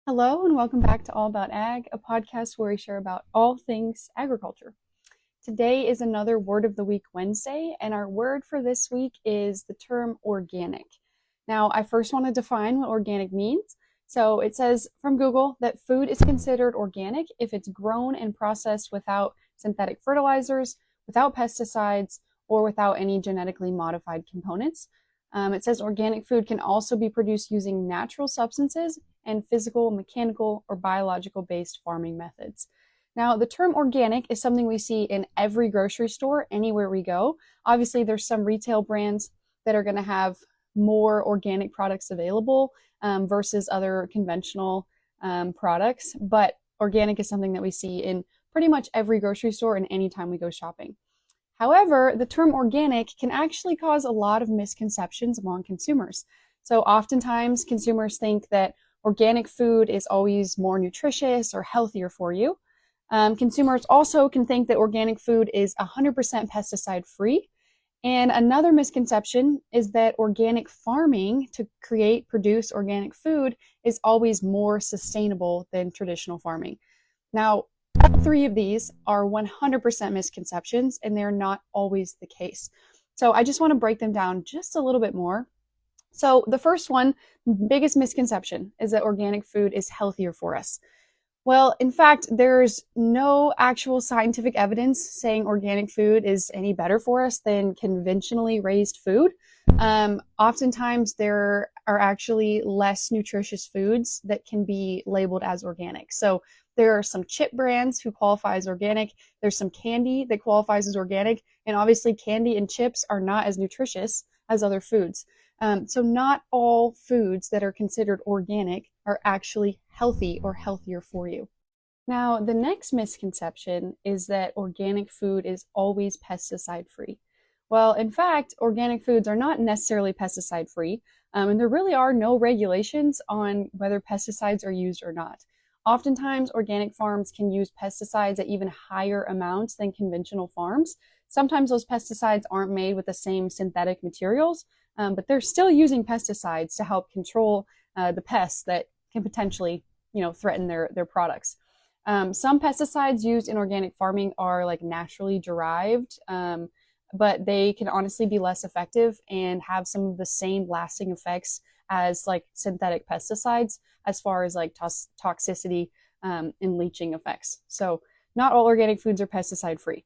Hello, and welcome back to All About Ag, a podcast where we share about all things agriculture. Today is another Word of the Week Wednesday, and our word for this week is the term organic. Now, I first want to define what organic means. So it says from Google that food is considered organic if it's grown and processed without synthetic fertilizers, without pesticides, or without any genetically modified components. It says organic food can also be produced using natural substances and physical, mechanical, or biological based farming methods. Now, the term organic is something we see in every grocery store, anywhere we go. Obviously, there's some retail brands that are going to have more organic products available versus other conventional products, but organic is something that we see in pretty much every grocery store and anytime we go shopping. However, the term organic can actually cause a lot of misconceptions among consumers. So oftentimes consumers think that organic food is always more nutritious or healthier for you. Consumers also can think that organic food is 100% pesticide free. And another misconception is that organic farming to produce organic food is always more sustainable than traditional farming. Now, all three of these are 100% misconceptions, and they're not always the case. So I just want to break them down just a little bit more. So the first one, biggest misconception, is that organic food is healthier for us. Well, in fact, there's no actual scientific evidence saying organic food is any better for us than conventionally raised food. Oftentimes, there are actually less nutritious foods that can be labeled as organic. So there are some chip brands who qualify as organic. There's some candy that qualifies as organic. And obviously, candy and chips are not as nutritious as other foods. So not all foods that are considered organic are actually healthy or healthier for you. Now, the next misconception is that organic food is always pesticide free. Well, in fact, organic foods are not necessarily pesticide free, and there really are no regulations on whether pesticides are used or not. Oftentimes, organic farms can use pesticides at even higher amounts than conventional farms. Sometimes those pesticides aren't made with the same synthetic materials, but they're still using pesticides to help control the pests that can potentially, threaten their products. Some pesticides used in organic farming are like naturally derived, but they can honestly be less effective and have some of the same lasting effects as like synthetic pesticides as far as like toxicity and leaching effects. So not all organic foods are pesticide free.